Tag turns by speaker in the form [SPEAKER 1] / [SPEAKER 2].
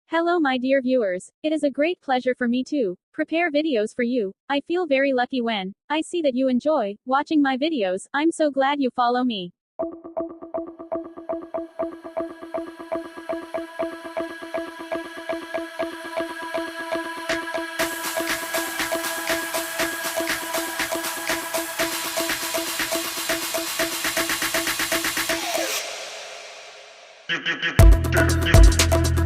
[SPEAKER 1] Hello my dear viewers, it is a great pleasure for me to prepare videos for you. I feel very lucky when I see that you enjoy watching my videos. I'm so glad you follow me.
[SPEAKER 2] You